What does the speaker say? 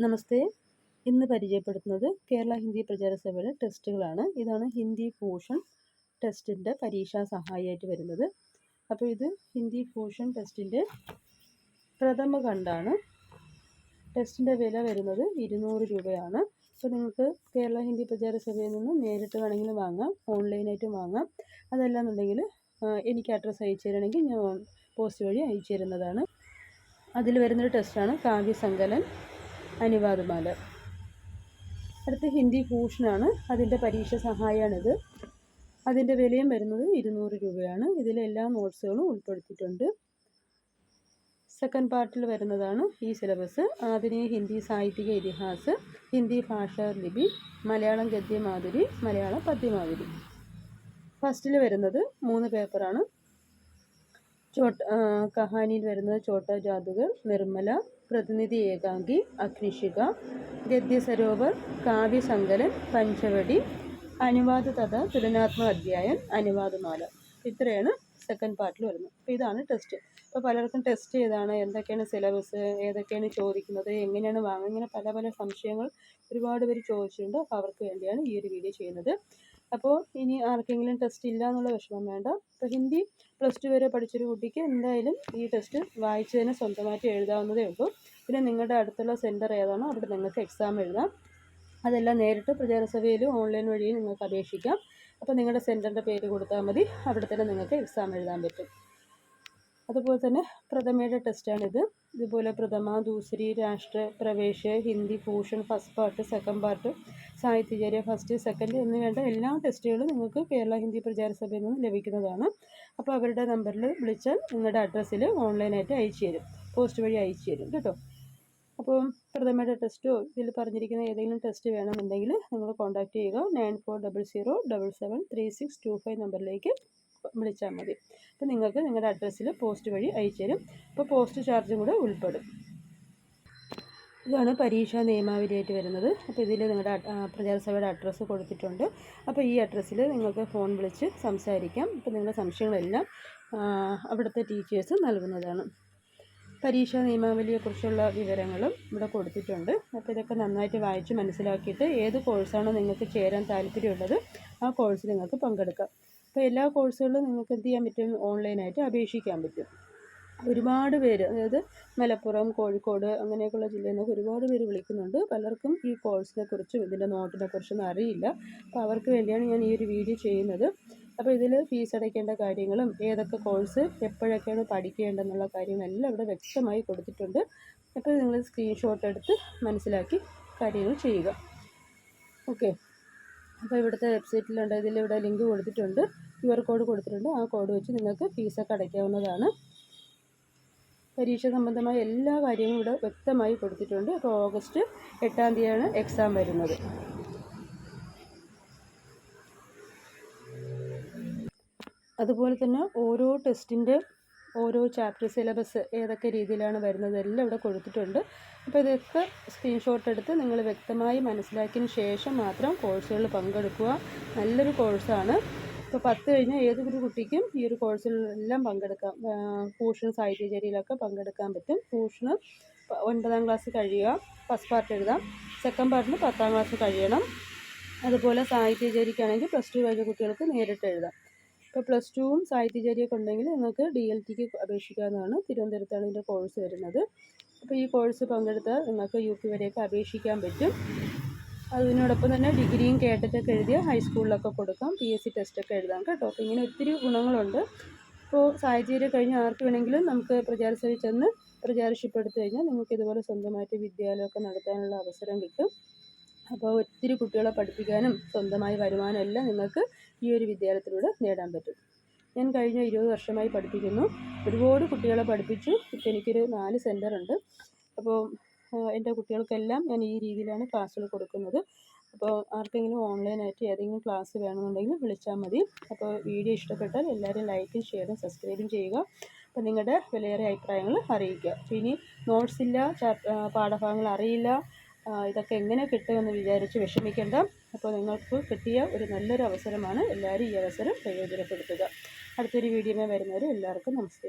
നമസ്തേ. ഇന്ന് പരിചയപ്പെടുത്തുന്നത് കേരള ഹിന്ദി പ്രചാര സഭയുടെ ടെസ്റ്റുകളാണ്. ഇതാണ് ഹിന്ദി ഫ്യൂഷൻ ടെസ്റ്റിൻ്റെ പരീക്ഷാ സഹായിയായിട്ട് വരുന്നത്. അപ്പോൾ ഇത് ഹിന്ദി ഫ്യൂഷൻ ടെസ്റ്റിൻ്റെ പ്രഥമ ഖണ്ഡാണ്. ടെസ്റ്റിൻ്റെ വില വരുന്നത് 200 രൂപയാണ്. അപ്പോൾ നിങ്ങൾക്ക് കേരള ഹിന്ദി പ്രചാര സഭയിൽ നിന്ന് നേരിട്ട് വേണമെങ്കിലും വാങ്ങാം, ഓൺലൈനായിട്ടും വാങ്ങാം. അതല്ലാന്നുണ്ടെങ്കിൽ എനിക്ക് അഡ്രസ്സ് അയച്ചു തരണമെങ്കിൽ ഞാൻ പോസ്റ്റ് വഴി അയച്ചു തരുന്നതാണ്. അതിൽ വരുന്നൊരു ടെസ്റ്റാണ് കാവ്യസങ്കലൻ അനുവാദമാല. അടുത്ത ഹിന്ദി ഫ്യൂഷനാണ്. അതിൻ്റെ പരീക്ഷ സഹായമാണിത്. അതിൻ്റെ വിലയും വരുന്നത് 200 രൂപയാണ്. ഇതിലെല്ലാ നോട്ട്സുകളും ഉൾപ്പെടുത്തിയിട്ടുണ്ട്. സെക്കൻഡ് പാർട്ടിൽ വരുന്നതാണ് ഈ സിലബസ്. ആധുനിക ഹിന്ദി സാഹിത്യക ഇതിഹാസ്, ഹിന്ദി ഭാഷാ ലിപി, മലയാളം ഗദ്യമാധുരി, മലയാളം പദ്യമാധുരി. ഫസ്റ്റിൽ വരുന്നത് 3 പേപ്പറാണ്. കഹാനിയിൽ വരുന്നത് ചോട്ടാ ജാദുഗർ, നിർമ്മല, പ്രതിനിധി ഏകാംഗി, അഗ്നിശിഖ, ഗദ്യ സരോവർ, കാവ്യസങ്കലൻ, പഞ്ചവടി, അനുവാദ തഥാ തുലനാത്മക അധ്യായൻ, അനുവാദമാല. ഇത്രയാണ് സെക്കൻഡ് പാർട്ടിൽ വരുന്നത്. അപ്പോൾ ഇതാണ് ടെസ്റ്റ്. അപ്പോൾ പലർക്കും ടെസ്റ്റ് ഏതാണ്, എന്തൊക്കെയാണ് സിലബസ്, ഏതൊക്കെയാണ് ചോദിക്കുന്നത്, എങ്ങനെയാണ് വാങ്ങുന്നത്, ഇങ്ങനെ പല പല സംശയങ്ങൾ ഒരുപാട് പേര് ചോദിച്ചിട്ടുണ്ട്. അപ്പോൾ അവർക്ക് വേണ്ടിയാണ് ഈ ഒരു വീഡിയോ ചെയ്യുന്നത്. അപ്പോൾ ഇനി ആർക്കെങ്കിലും ടെസ്റ്റ് ഇല്ല എന്നുള്ള വിഷമം വേണ്ട. ഇപ്പോൾ ഹിന്ദി +2 വരെ പഠിച്ചൊരു കുട്ടിക്ക് എന്തായാലും ഈ ടെസ്റ്റ് വായിച്ച് തന്നെ സ്വന്തമായിട്ട് എഴുതാവുന്നതേ ഉള്ളൂ. പിന്നെ നിങ്ങളുടെ അടുത്തുള്ള സെൻറ്റർ ഏതാണോ അവിടെ നിങ്ങൾക്ക് എക്സാം എഴുതാം. അതെല്ലാം നേരിട്ട് പ്രചാരസഭയിലും ഓൺലൈൻ വഴിയും നിങ്ങൾക്ക് അപേക്ഷിക്കാം. അപ്പോൾ നിങ്ങളുടെ സെൻറ്ററിൻ്റെ പേര് കൊടുത്താൽ മതി, അവിടെ തന്നെ നിങ്ങൾക്ക് എക്സാം എഴുതാൻ പറ്റും. അതുപോലെ തന്നെ പ്രഥമയുടെ ടെസ്റ്റാണിത്. ഇതുപോലെ പ്രഥമ, ദൂസരി, രാഷ്ട്ര, പ്രവേശ്, ഹിന്ദി ഫ്യൂഷൻ first part, second part, Sahityacharya first, second എന്ന് വേണ്ട എല്ലാ ടെസ്റ്റുകളും നിങ്ങൾക്ക് കേരള ഹിന്ദി പ്രചാര സഭയിൽ നിന്ന് ലഭിക്കുന്നതാണ്. അപ്പോൾ അവരുടെ നമ്പറിൽ വിളിച്ചാൽ നിങ്ങളുടെ അഡ്രസ്സിൽ ഓൺലൈനായിട്ട് അയച്ചു തരും, പോസ്റ്റ് വഴി അയച്ചു തരും കേട്ടോ. അപ്പോൾ പ്രഥമയുടെ ടെസ്റ്റോ ഇതിൽ പറഞ്ഞിരിക്കുന്ന ഏതെങ്കിലും ടെസ്റ്റ് വേണമെന്നുണ്ടെങ്കിൽ നിങ്ങൾ കോൺടാക്റ്റ് ചെയ്യുക. 9400773625 നമ്പറിലേക്ക് വിളിച്ചാൽ മതി. അപ്പോൾ നിങ്ങൾക്ക് നിങ്ങളുടെ അഡ്രസ്സിൽ പോസ്റ്റ് വഴി അയച്ചു തരും. അപ്പോൾ പോസ്റ്റ് ചാർജും കൂടെ ഉൾപ്പെടും. ഇതാണ് പരീക്ഷാ നിയമാവലിയായിട്ട് വരുന്നത്. അപ്പോൾ ഇതിൽ നിങ്ങളുടെ പ്രചാരസഭയുടെ അഡ്രസ്സ് കൊടുത്തിട്ടുണ്ട്. അപ്പോൾ ഈ അഡ്രസ്സിൽ നിങ്ങൾക്ക് ഫോൺ വിളിച്ച് സംസാരിക്കാം. അപ്പോൾ നിങ്ങളുടെ സംശയങ്ങളെല്ലാം അവിടുത്തെ ടീച്ചേഴ്സ് നൽകുന്നതാണ്. പരീക്ഷാ നിയമാവലിയെക്കുറിച്ചുള്ള വിവരങ്ങളും ഇവിടെ കൊടുത്തിട്ടുണ്ട്. അപ്പോൾ ഇതൊക്കെ നന്നായിട്ട് വായിച്ച് മനസ്സിലാക്കിയിട്ട് ഏത് കോഴ്സാണോ നിങ്ങൾക്ക് ചേരാൻ താല്പര്യമുള്ളത് ആ കോഴ്സിൽ നിങ്ങൾക്ക് പങ്കെടുക്കാം. അപ്പോൾ എല്ലാ കോഴ്സുകളിലും നിങ്ങൾക്ക് എന്ത് ചെയ്യാൻ പറ്റും, ഓൺലൈനായിട്ട് അപേക്ഷിക്കാൻ പറ്റും. ഒരുപാട് പേര്, അതായത് മലപ്പുറം, കോഴിക്കോട് അങ്ങനെയൊക്കെയുള്ള ജില്ലയിൽ നിന്നൊക്കെ ഒരുപാട് പേര് വിളിക്കുന്നുണ്ട്. പലർക്കും ഈ കോഴ്സിനെ കുറിച്ചും ഇതിൻ്റെ നോട്ടിനെ കുറിച്ചൊന്നും അറിയില്ല. അപ്പോൾ അവർക്ക് വേണ്ടിയാണ് ഞാൻ ഈ ഒരു വീഡിയോ ചെയ്യുന്നത്. അപ്പോൾ ഇതിൽ ഫീസ് അടയ്ക്കേണ്ട കാര്യങ്ങളും ഏതൊക്കെ കോഴ്സ് എപ്പോഴൊക്കെയാണ് പഠിക്കേണ്ടതെന്നുള്ള കാര്യങ്ങളെല്ലാം ഇവിടെ വ്യക്തമായി കൊടുത്തിട്ടുണ്ട്. അപ്പോൾ നിങ്ങൾ സ്ക്രീൻഷോട്ട് എടുത്ത് മനസ്സിലാക്കി കാര്യങ്ങൾ ചെയ്യുക. ഓക്കെ. അപ്പോൾ ഇവിടുത്തെ വെബ്സൈറ്റിലുണ്ട്, ഇതിലിവിടെ ലിങ്ക് കൊടുത്തിട്ടുണ്ട്, QR കോഡ് കൊടുത്തിട്ടുണ്ട്. ആ കോഡ് വെച്ച് നിങ്ങൾക്ക് ഫീസൊക്കെ അടയ്ക്കാവുന്നതാണ്. പരീക്ഷ സംബന്ധമായ എല്ലാ കാര്യങ്ങളും ഇവിടെ വ്യക്തമായി കൊടുത്തിട്ടുണ്ട്. അപ്പോൾ ഓഗസ്റ്റ് 8-ാം തീയതിയാണ് എക്സാം വരുന്നത്. അതുപോലെ തന്നെ ഓരോ ടെസ്റ്റിൻ്റെ ഓരോ ചാപ്റ്റർ സിലബസ് ഏതൊക്കെ രീതിയിലാണ് വരുന്നത് എല്ലാം ഇവിടെ കൊടുത്തിട്ടുണ്ട്. അപ്പോൾ ഇതൊക്കെ സ്ക്രീൻഷോട്ട് എടുത്ത് നിങ്ങൾ വ്യക്തമായി മനസ്സിലാക്കിയതിന് ശേഷം മാത്രം കോഴ്സുകളിൽ പങ്കെടുക്കുക. നല്ലൊരു കോഴ്സാണ്. ഇപ്പോൾ 10 കഴിഞ്ഞാൽ ഏതൊരു കുട്ടിക്കും ഈ ഒരു കോഴ്സുകളിലെല്ലാം പങ്കെടുക്കാം. ഫ്യൂഷൻ സാഹിത്യചര്യയിലൊക്കെ പങ്കെടുക്കാൻ പറ്റും. ഫ്യൂഷന് 9ാം ക്ലാസ് കഴിയുക, ഫസ്റ്റ് പാർട്ട് എഴുതാം. സെക്കൻഡ് പാർട്ടിന് 10ാം ക്ലാസ് കഴിയണം. അതുപോലെ സാഹിത്യചര്യക്കാണെങ്കിൽ +2 കഴിഞ്ഞ കുട്ടികൾക്ക് നേരിട്ട് എഴുതാം. ഇപ്പോൾ +2ഉം സാഹിത്യചര്യമൊക്കെ ഉണ്ടെങ്കിൽ നിങ്ങൾക്ക് DLTക്ക് അപേക്ഷിക്കാവുന്നതാണ്. തിരുവനന്തപുരത്താണ് ഇതിൻ്റെ കോഴ്സ് വരുന്നത്. അപ്പോൾ ഈ കോഴ്സ് പങ്കെടുത്താൽ നിങ്ങൾക്ക് UP വരെയൊക്കെ അപേക്ഷിക്കാൻ പറ്റും. അതിനോടൊപ്പം തന്നെ ഡിഗ്രിയും കേട്ടറ്റൊക്കെ എഴുതിയ ഹൈസ്കൂളിലൊക്കെ കൊടുക്കാം. PSC ടെസ്റ്റൊക്കെ എഴുതാം കേട്ടോ. അപ്പോൾ ഇങ്ങനെ ഒത്തിരി ഗുണങ്ങളുണ്ട്. ഇപ്പോൾ സാഹിത്യചര്യം കഴിഞ്ഞ് ആർക്ക് വേണമെങ്കിലും നമുക്ക് പ്രചാരസഭയിൽ ചെന്ന് പ്രചാരഷിപ്പ് എടുത്തു കഴിഞ്ഞാൽ നിങ്ങൾക്ക് ഇതുപോലെ സ്വന്തമായിട്ട് വിദ്യാലയമൊക്കെ നടത്താനുള്ള അവസരം കിട്ടും. അപ്പോൾ ഒത്തിരി കുട്ടികളെ പഠിപ്പിക്കാനും സ്വന്തമായി വരുമാനം എല്ലാം നിങ്ങൾക്ക് ഈ ഒരു വിദ്യാലയത്തിലൂടെ നേടാൻ പറ്റും. ഞാൻ കഴിഞ്ഞ 20 വർഷമായി പഠിപ്പിക്കുന്നു. ഒരുപാട് കുട്ടികളെ പഠിപ്പിച്ചു. ഇപ്പോൾ എനിക്കൊരു 4 സെൻറ്ററുണ്ട്. അപ്പോൾ എൻ്റെ കുട്ടികൾക്കെല്ലാം ഞാൻ ഈ രീതിയിലാണ് ക്ലാസ്സുകൾ കൊടുക്കുന്നത്. അപ്പോൾ ആർക്കെങ്കിലും ഓൺലൈനായിട്ട് ഏതെങ്കിലും ക്ലാസ് വേണമെന്നുണ്ടെങ്കിൽ വിളിച്ചാൽ മതി. അപ്പോൾ വീഡിയോ ഇഷ്ടപ്പെട്ടാൽ എല്ലാവരും ലൈക്കും ഷെയറും സബ്സ്ക്രൈബും ചെയ്യുക. അപ്പോൾ നിങ്ങളുടെ വിലയേറിയ അഭിപ്രായങ്ങൾ അറിയിക്കുക. അപ്പോൾ ഇനി നോട്ട്സ് ഇല്ല, പാഠഭാഗങ്ങൾ അറിയില്ല, ഇതൊക്കെ എങ്ങനെ കിട്ടുമെന്ന് വിചാരിച്ച് വിഷമിക്കേണ്ട. അപ്പോൾ നിങ്ങൾക്ക് കിട്ടിയ ഒരു നല്ലൊരു അവസരമാണ്. എല്ലാവരും ഈ അവസരം പ്രയോജനപ്പെടുത്തുക. അടുത്തൊരു വീഡിയോയിൽ വരുന്നവരെ എല്ലാവർക്കും നമസ്തേ.